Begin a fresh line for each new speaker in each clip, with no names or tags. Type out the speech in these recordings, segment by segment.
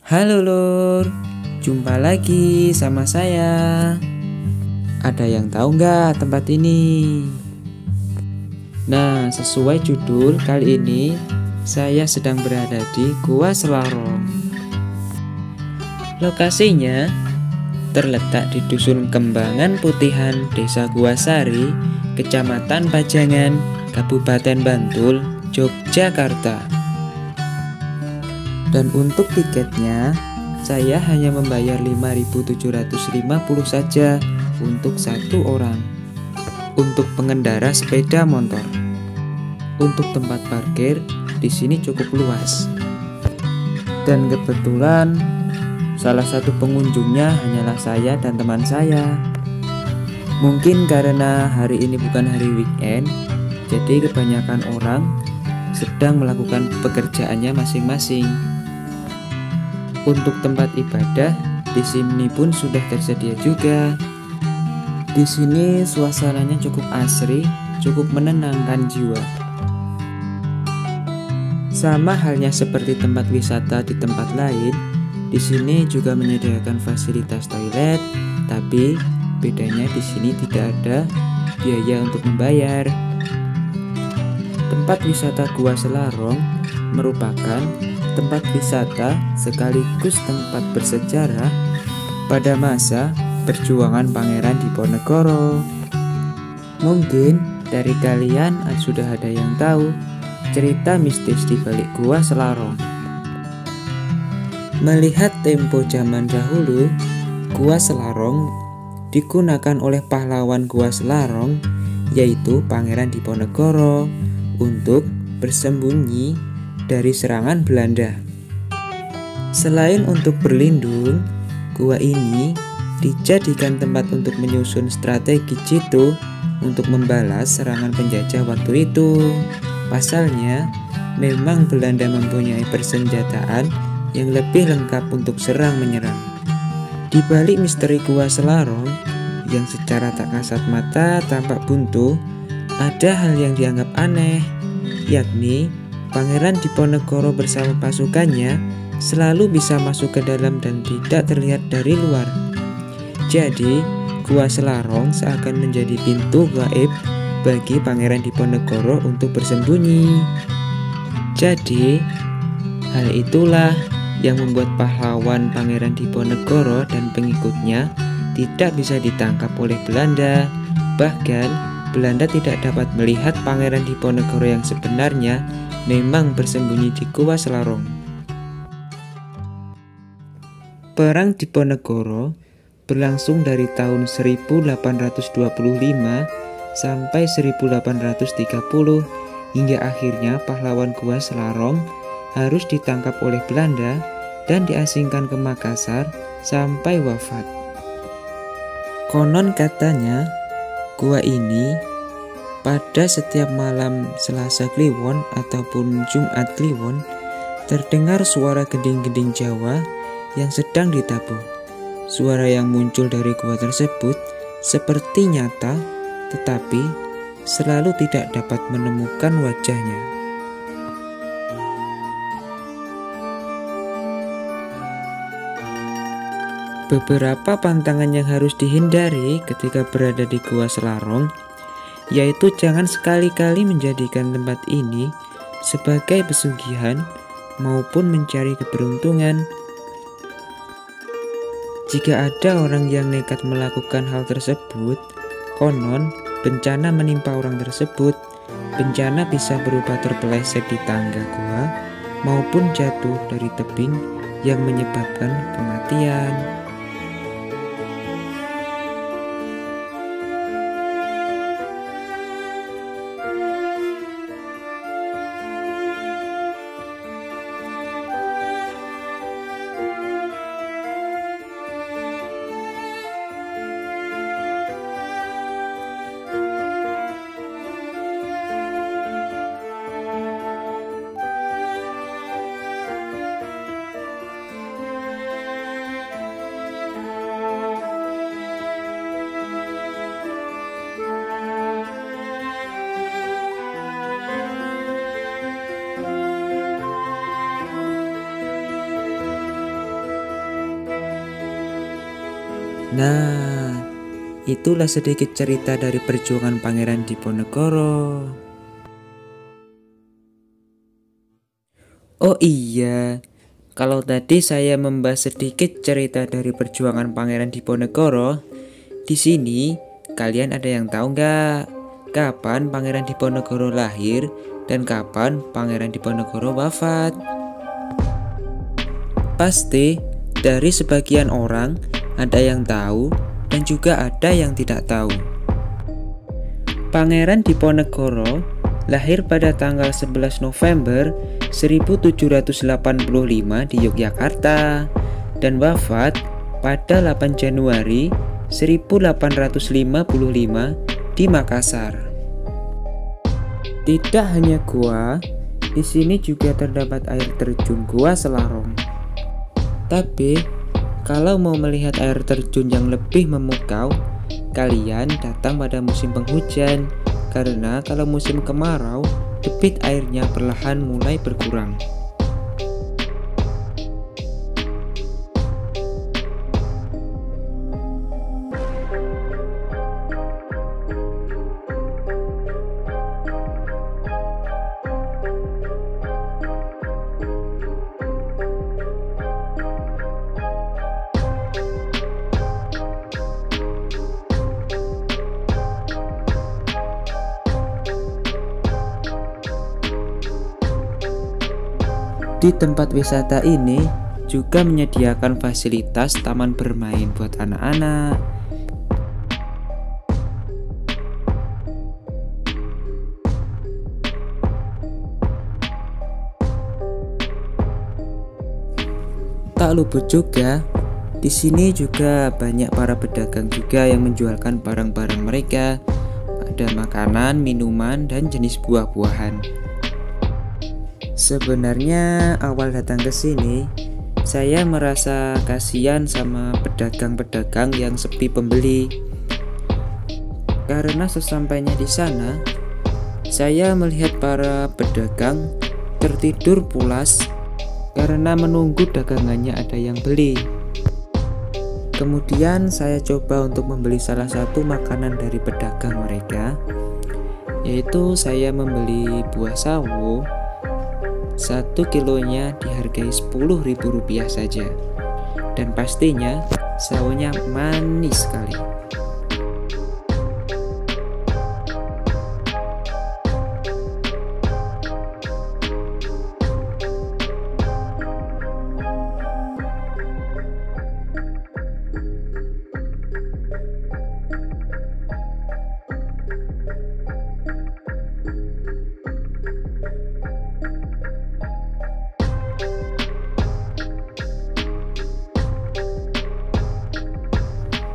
Halo Lur, jumpa lagi sama saya. Ada yang tahu nggak tempat ini? Nah, sesuai judul kali ini, saya sedang berada di Gua Selarong. Lokasinya terletak di Dusun Kembangan Putihan, Desa Gua Sari, Kecamatan Pajangan, Kabupaten Bantul, Yogyakarta. Dan untuk tiketnya, saya hanya membayar 5.750 saja untuk satu orang. Untuk pengendara sepeda motor. Untuk tempat parkir di sini cukup luas. Dan kebetulan salah satu pengunjungnya hanyalah saya dan teman saya. Mungkin karena hari ini bukan hari weekend, jadi kebanyakan orang sedang melakukan pekerjaannya masing-masing. Untuk tempat ibadah di sini pun sudah tersedia juga. Di sini suasananya cukup asri, cukup menenangkan jiwa. Sama halnya seperti tempat wisata di tempat lain, di sini juga menyediakan fasilitas toilet, tapi bedanya di sini tidak ada biaya untuk membayar. Tempat wisata Gua Selarong merupakan tempat wisata sekaligus tempat bersejarah pada masa perjuangan Pangeran Diponegoro. Mungkin dari kalian sudah ada yang tahu cerita mistis di balik Gua Selarong. Melihat tempo zaman dahulu, Gua Selarong digunakan oleh pahlawan Gua Selarong, yaitu Pangeran Diponegoro, untuk bersembunyi dari serangan Belanda. Selain untuk berlindung, gua ini dijadikan tempat untuk menyusun strategi jitu untuk membalas serangan penjajah waktu itu. Pasalnya, memang Belanda mempunyai persenjataan yang lebih lengkap untuk serang menyerang. Di balik misteri Gua Selarong yang secara tak kasat mata tampak buntu, ada hal yang dianggap aneh, yakni Pangeran Diponegoro bersama pasukannya selalu bisa masuk ke dalam dan tidak terlihat dari luar. Jadi, Gua Selarong seakan menjadi pintu gaib bagi Pangeran Diponegoro untuk bersembunyi. Jadi, hal itulah yang membuat pahlawan Pangeran Diponegoro dan pengikutnya tidak bisa ditangkap oleh Belanda. Bahkan, Belanda tidak dapat melihat Pangeran Diponegoro yang sebenarnya memang bersembunyi di Gua Selarong. Perang Diponegoro berlangsung dari tahun 1825 sampai 1830 hingga akhirnya pahlawan Gua Selarong harus ditangkap oleh Belanda dan diasingkan ke Makassar sampai wafat. Konon katanya, gua ini pada setiap malam Selasa Kliwon ataupun Jumat Kliwon terdengar suara gending-gending Jawa yang sedang ditabuh. Suara yang muncul dari gua tersebut seperti nyata, tetapi selalu tidak dapat menemukan wajahnya. Beberapa pantangan yang harus dihindari ketika berada di Gua Selarong, yaitu jangan sekali-kali menjadikan tempat ini sebagai pesugihan maupun mencari keberuntungan. Jika ada orang yang nekat melakukan hal tersebut, konon bencana menimpa orang tersebut. Bencana bisa berupa terpeleset di tangga gua maupun jatuh dari tebing yang menyebabkan kematian. Nah, itulah sedikit cerita dari perjuangan Pangeran Diponegoro. Oh iya, kalau tadi saya membahas sedikit cerita dari perjuangan Pangeran Diponegoro, di sini kalian ada yang tahu nggak kapan Pangeran Diponegoro lahir dan kapan Pangeran Diponegoro wafat? Pasti dari sebagian orang ada yang tahu dan juga ada yang tidak tahu. Pangeran Diponegoro lahir pada tanggal 11 November 1785 di Yogyakarta dan wafat pada 8 Januari 1855 di Makassar. Tidak hanya gua, di sini juga terdapat air terjun Gua Selarong. Tapi kalau mau melihat air terjun yang lebih memukau, kalian datang pada musim penghujan, karena kalau musim kemarau, debit airnya perlahan mulai berkurang. Di tempat wisata ini juga menyediakan fasilitas taman bermain buat anak-anak. Tak luput juga, di sini juga banyak para pedagang juga yang menjualkan barang-barang mereka. Ada makanan, minuman, dan jenis buah-buahan. Sebenarnya awal datang ke sini, saya merasa kasihan sama pedagang-pedagang yang sepi pembeli. Karena sesampainya di sana, saya melihat para pedagang tertidur pulas karena menunggu dagangannya ada yang beli. Kemudian saya coba untuk membeli salah satu makanan dari pedagang mereka, yaitu saya membeli buah sawo. 1 kilonya dihargai Rp10.000 saja. Dan pastinya sawonya manis sekali.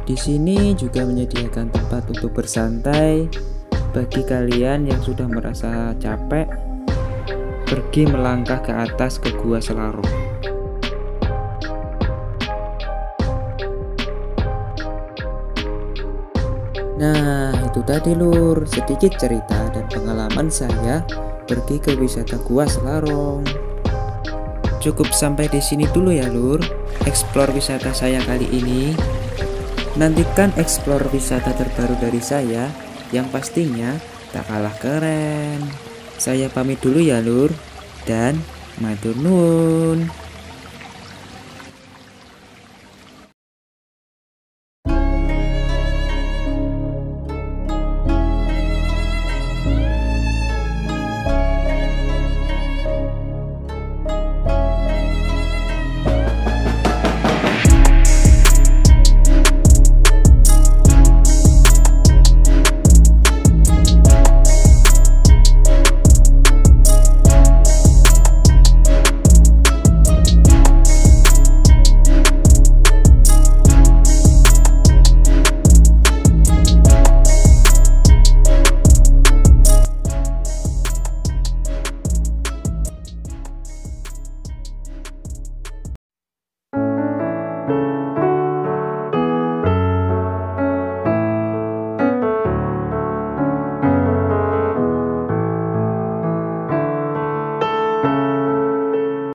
Di sini juga menyediakan tempat untuk bersantai bagi kalian yang sudah merasa capek pergi melangkah ke atas ke Gua Selarong. Nah, itu tadi lur, sedikit cerita dan pengalaman saya pergi ke wisata Gua Selarong. Cukup sampai di sini dulu ya lur, explore wisata saya kali ini. Nantikan explore wisata terbaru dari saya yang pastinya tak kalah keren. Saya pamit dulu ya lur, dan matur nuwun.